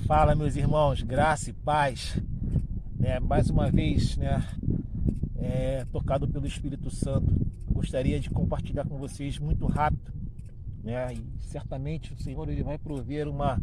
Fala, meus irmãos, graça e paz. Mais uma vez, tocado pelo Espírito Santo, gostaria de compartilhar com vocês muito rápido, e certamente o Senhor ele vai prover uma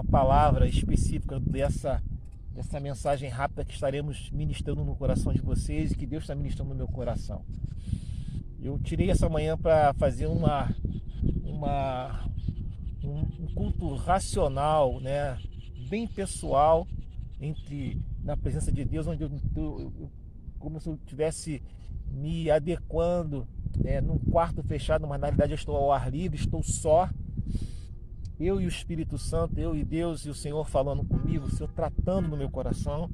palavra específica dessa mensagem rápida que estaremos ministrando no coração de vocês e que Deus está ministrando no meu coração. Eu tirei essa manhã para fazer um culto racional, bem pessoal, na presença de Deus, onde eu como se eu estivesse me adequando, num quarto fechado, mas na realidade eu estou ao ar livre, estou só, eu e o Espírito Santo, eu e Deus e o Senhor falando comigo, o Senhor tratando no meu coração,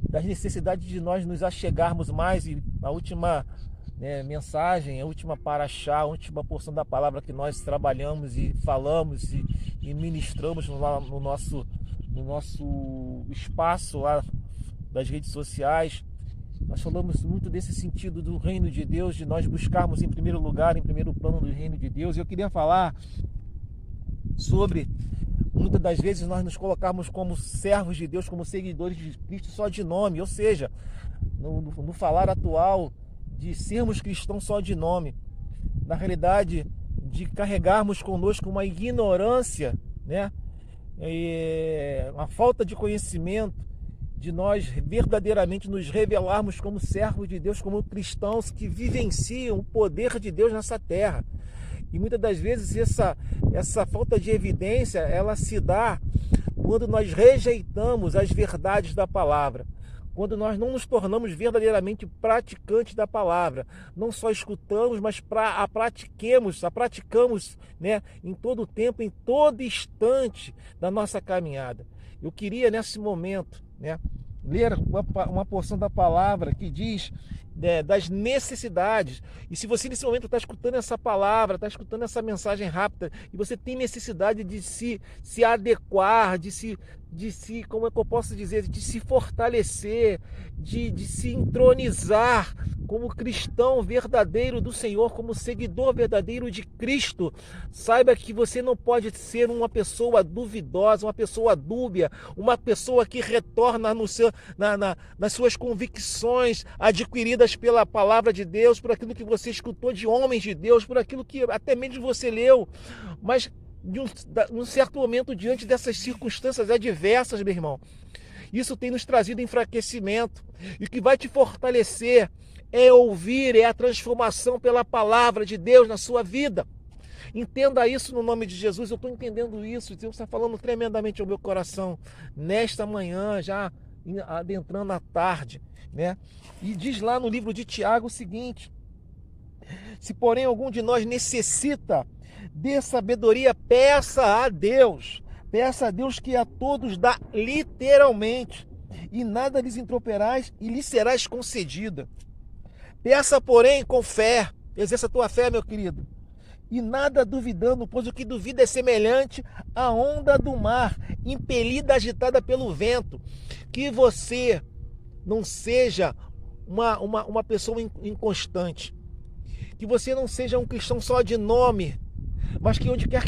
das necessidades de nós nos achegarmos mais. E a última mensagem, a última paraxá, a última porção da palavra que nós trabalhamos e falamos e ministramos no nosso espaço lá das redes sociais, nós falamos muito desse sentido do reino de Deus, de nós buscarmos em primeiro lugar, em primeiro plano do reino de Deus. E eu queria falar sobre, muitas das vezes nós nos colocarmos como servos de Deus, como seguidores de Cristo só de nome, ou seja, no falar atual de sermos cristãos só de nome, na realidade de carregarmos conosco uma ignorância, uma falta de conhecimento, de nós verdadeiramente nos revelarmos como servos de Deus, como cristãos que vivenciam o poder de Deus nessa terra. E muitas das vezes essa falta de evidência, ela se dá quando nós rejeitamos as verdades da palavra, quando nós não nos tornamos verdadeiramente praticantes da palavra, não só escutamos, mas a praticamos, em todo tempo, em todo instante da nossa caminhada. Eu queria nesse momento, ler uma porção da palavra que diz das necessidades. E se você nesse momento está escutando essa palavra, está escutando essa mensagem rápida, e você tem necessidade de se adequar, de se, como é que eu posso dizer, de se fortalecer, de se entronizar como cristão verdadeiro do Senhor, como seguidor verdadeiro de Cristo, saiba que você não pode ser uma pessoa duvidosa, uma pessoa dúbia, uma pessoa que retorna nas suas convicções adquiridas pela palavra de Deus, por aquilo que você escutou de homens de Deus, por aquilo que até mesmo você leu, mas num certo momento, diante dessas circunstâncias adversas, meu irmão, isso tem nos trazido enfraquecimento. E o que vai te fortalecer é ouvir, é a transformação pela palavra de Deus na sua vida. Entenda isso no nome de Jesus. Eu estou entendendo isso. Deus está falando tremendamente ao meu coração nesta manhã, já adentrando a tarde, E diz lá no livro de Tiago o seguinte: se porém algum de nós necessita de sabedoria, peça a Deus que a todos dá literalmente, e nada lhes interromperás e lhe serás concedida. Peça, porém, com fé, exerça a tua fé, meu querido, e nada duvidando, pois o que duvida é semelhante à onda do mar, impelida, agitada pelo vento. Que você não seja uma pessoa inconstante, que você não seja um cristão só de nome, mas que onde quer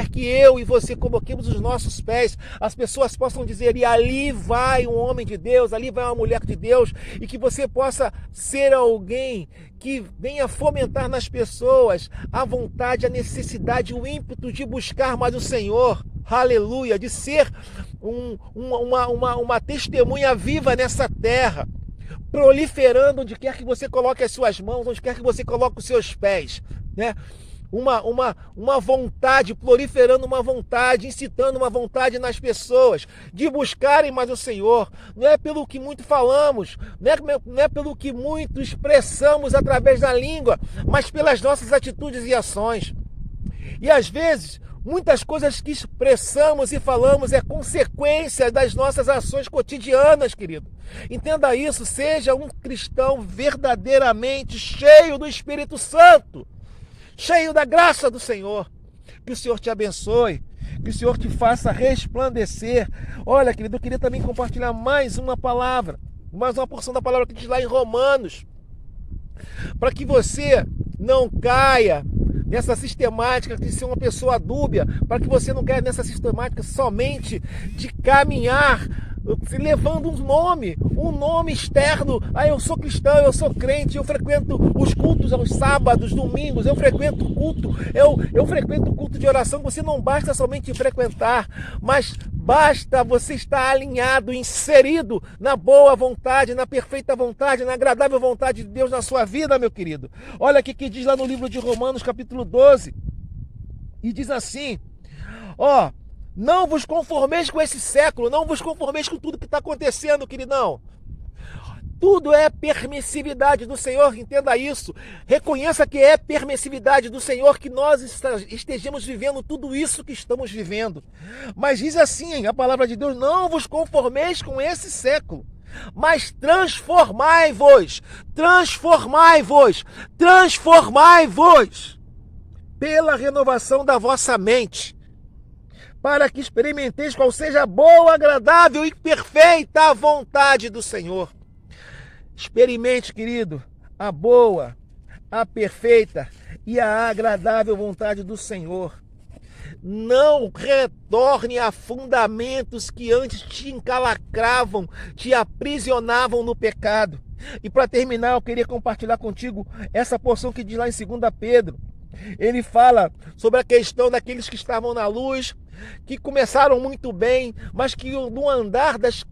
que eu e você coloquemos os nossos pés, as pessoas possam dizer: e ali vai um homem de Deus, ali vai uma mulher de Deus, e que você possa ser alguém que venha fomentar nas pessoas a vontade, a necessidade, o ímpeto de buscar mais o Senhor, aleluia, de ser uma testemunha viva nessa terra, proliferando onde quer que você coloque as suas mãos, onde quer que você coloque os seus pés, Uma vontade, proliferando uma vontade, incitando uma vontade nas pessoas de buscarem mais o Senhor. Não é pelo que muito falamos, não é pelo que muito expressamos através da língua, mas pelas nossas atitudes e ações. E às vezes, muitas coisas que expressamos e falamos é consequência das nossas ações cotidianas, querido. Entenda isso, seja um cristão verdadeiramente cheio do Espírito Santo, cheio da graça do Senhor. Que o Senhor te abençoe, que o Senhor te faça resplandecer. Olha, querido, eu queria também compartilhar mais uma palavra, mais uma porção da palavra que diz lá em Romanos, para que você não caia nessa sistemática de ser uma pessoa dúbia, para que você não caia nessa sistemática somente de caminhar levando um nome externo. Eu sou cristão, eu sou crente, eu frequento os cultos aos sábados, domingos, eu frequento o culto, eu frequento o culto de oração. Você não basta somente frequentar, mas basta você estar alinhado, inserido na boa vontade, na perfeita vontade, na agradável vontade de Deus na sua vida, meu querido. Olha aqui que diz lá no livro de Romanos, capítulo 12, e diz assim, não vos conformeis com esse século, não vos conformeis com tudo que está acontecendo, queridão. Tudo é permissividade do Senhor, entenda isso. Reconheça que é permissividade do Senhor que nós estejamos vivendo tudo isso que estamos vivendo. Mas diz assim a palavra de Deus, não vos conformeis com esse século, mas transformai-vos pela renovação da vossa mente, para que experimenteis qual seja a boa, agradável e perfeita vontade do Senhor. Experimente, querido, a boa, a perfeita e a agradável vontade do Senhor. Não retorne a fundamentos que antes te encalacravam, te aprisionavam no pecado. E para terminar, eu queria compartilhar contigo essa porção que diz lá em 2 Pedro. Ele fala sobre a questão daqueles que estavam na luz, que começaram muito bem, mas que no andar das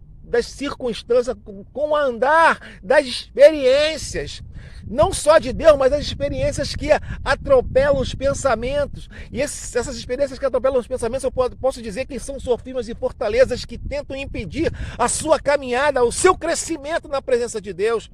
circunstâncias, com o andar das experiências, não só de Deus, mas das experiências que atropelam os pensamentos. E essas experiências que atropelam os pensamentos, eu posso dizer que são sofismas e fortalezas que tentam impedir a sua caminhada, o seu crescimento na presença de Deus.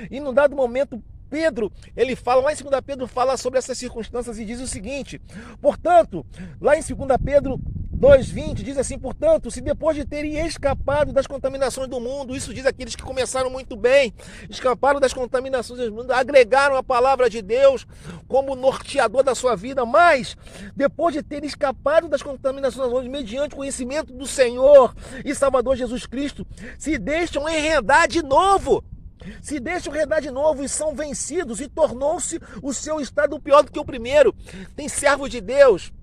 E num dado momento, Pedro, ele fala, lá em 2 Pedro, fala sobre essas circunstâncias e diz o seguinte, portanto, lá em 2 Pedro 2,20, diz assim, portanto, se depois de terem escapado das contaminações do mundo, isso diz aqueles que começaram muito bem, escaparam das contaminações do mundo, agregaram a palavra de Deus como norteador da sua vida, mas depois de terem escapado das contaminações do mundo, mediante o conhecimento do Senhor e Salvador Jesus Cristo, se deixam enredar de novo. Se deixam enredar de novo e são vencidos, e tornou-se o seu estado pior do que o primeiro. Tem servos de Deus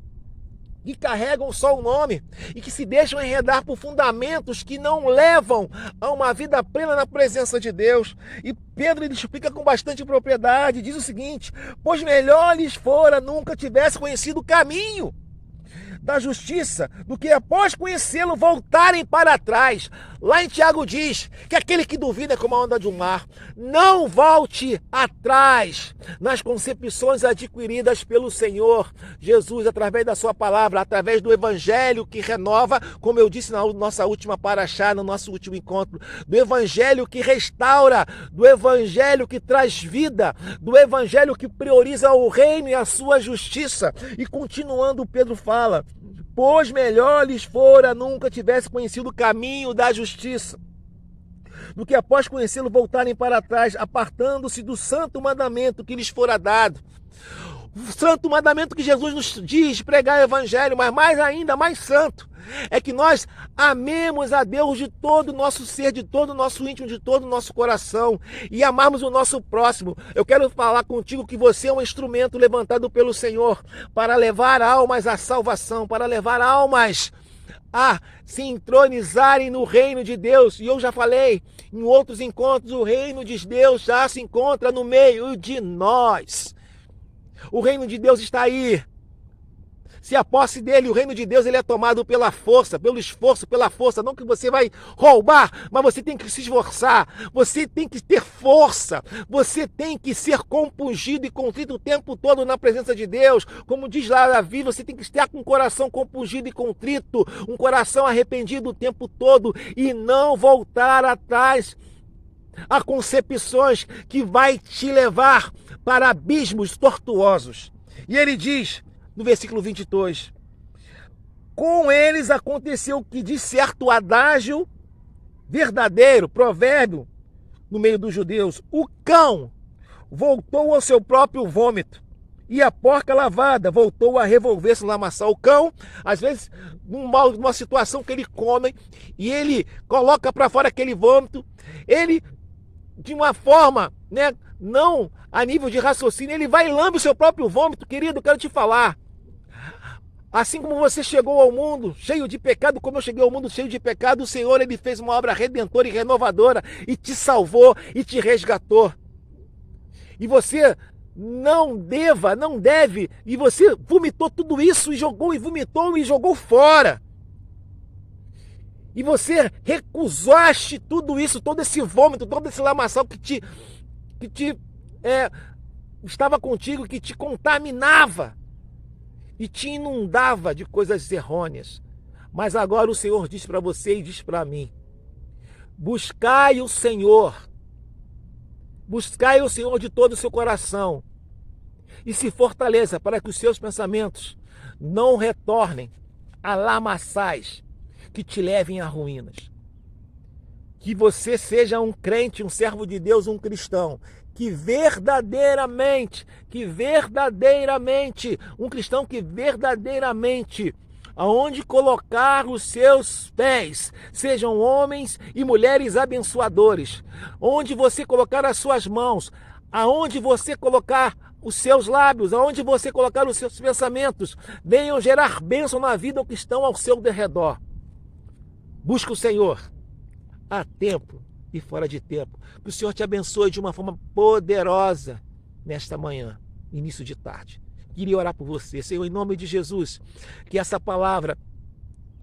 que carregam só o nome e que se deixam enredar por fundamentos que não levam a uma vida plena na presença de Deus. E Pedro, ele explica com bastante propriedade, diz o seguinte, pois melhor lhes fora nunca tivesse conhecido o caminho da justiça, do que após conhecê-lo voltarem para trás. Lá em Tiago diz que aquele que duvida é como a onda de um mar. Não volte atrás nas concepções adquiridas pelo Senhor Jesus através da sua palavra, através do evangelho que renova, como eu disse na nossa última paraxá, no nosso último encontro, do evangelho que restaura, do evangelho que traz vida, do evangelho que prioriza o reino e a sua justiça. E continuando, Pedro fala, pois melhor lhes fora nunca tivesse conhecido o caminho da justiça, do que após conhecê-lo voltarem para trás, apartando-se do santo mandamento que lhes fora dado. O santo mandamento que Jesus nos diz, pregar o evangelho, mas mais ainda, mais santo, é que nós amemos a Deus de todo o nosso ser, de todo o nosso íntimo, de todo o nosso coração, e amarmos o nosso próximo. Eu quero falar contigo que você é um instrumento levantado pelo Senhor para levar almas à salvação, para levar almas a se entronizarem no reino de Deus. E eu já falei em outros encontros, o reino de Deus já se encontra no meio de nós. O reino de Deus está aí. Se a posse dele, o reino de Deus, ele é tomado pela força, pelo esforço, pela força. Não que você vai roubar, mas você tem que se esforçar. Você tem que ter força. Você tem que ser compungido e contrito o tempo todo na presença de Deus. Como diz lá Davi, você tem que estar com o coração compungido e contrito, um coração arrependido o tempo todo e não voltar atrás a concepções que vai te levar para abismos tortuosos. E ele diz no versículo 22, com eles aconteceu o que diz certo adágio verdadeiro, provérbio no meio dos judeus, o cão voltou ao seu próprio vômito e a porca lavada voltou a revolver-se no lamaçal. O cão, às vezes, numa situação que ele come e ele coloca para fora aquele vômito, ele, de uma forma, não a nível de raciocínio, ele vai e lambe o seu próprio vômito. Querido, eu quero te falar. Assim como você chegou ao mundo cheio de pecado, como eu cheguei ao mundo cheio de pecado, o Senhor, ele fez uma obra redentora e renovadora e te salvou e te resgatou. E você não deve, e você vomitou tudo isso e vomitou e jogou fora. E você recusaste tudo isso, todo esse vômito, todo esse lamaçal que estava contigo, que te contaminava e te inundava de coisas errôneas. Mas agora o Senhor diz para você e diz para mim: buscai o Senhor de todo o seu coração e se fortaleça para que os seus pensamentos não retornem a lamaçais que te levem a ruínas. Que você seja um crente, um servo de Deus, um cristão, um cristão que verdadeiramente, aonde colocar os seus pés, sejam homens e mulheres abençoadores, onde você colocar as suas mãos, aonde você colocar os seus lábios, aonde você colocar os seus pensamentos, venham gerar bênção na vida que estão ao seu derredor. Busca o Senhor a tempo e fora de tempo. Que o Senhor te abençoe de uma forma poderosa nesta manhã, início de tarde. Queria orar por você, Senhor, em nome de Jesus, que essa palavra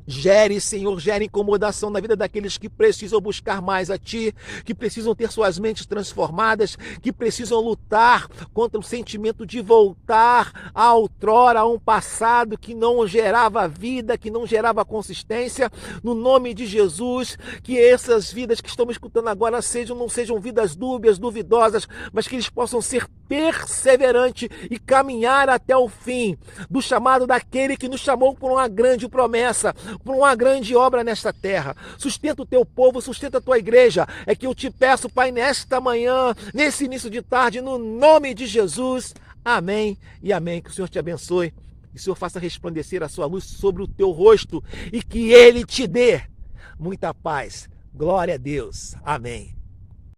gere, Senhor, gere incomodação na vida daqueles que precisam buscar mais a Ti, que precisam ter suas mentes transformadas, que precisam lutar contra o sentimento de voltar a outrora, a um passado que não gerava vida, que não gerava consistência. No nome de Jesus, que essas vidas que estamos escutando agora não sejam vidas dúbias, duvidosas, mas que eles possam ser perseverantes e caminhar até o fim do chamado daquele que nos chamou por uma grande promessa, por uma grande obra nesta terra. Sustenta o teu povo, sustenta a tua igreja. É que eu te peço, Pai, nesta manhã, nesse início de tarde, no nome de Jesus. Amém e amém. Que o Senhor te abençoe. Que o Senhor faça resplandecer a sua luz sobre o teu rosto e que Ele te dê muita paz. Glória a Deus. Amém.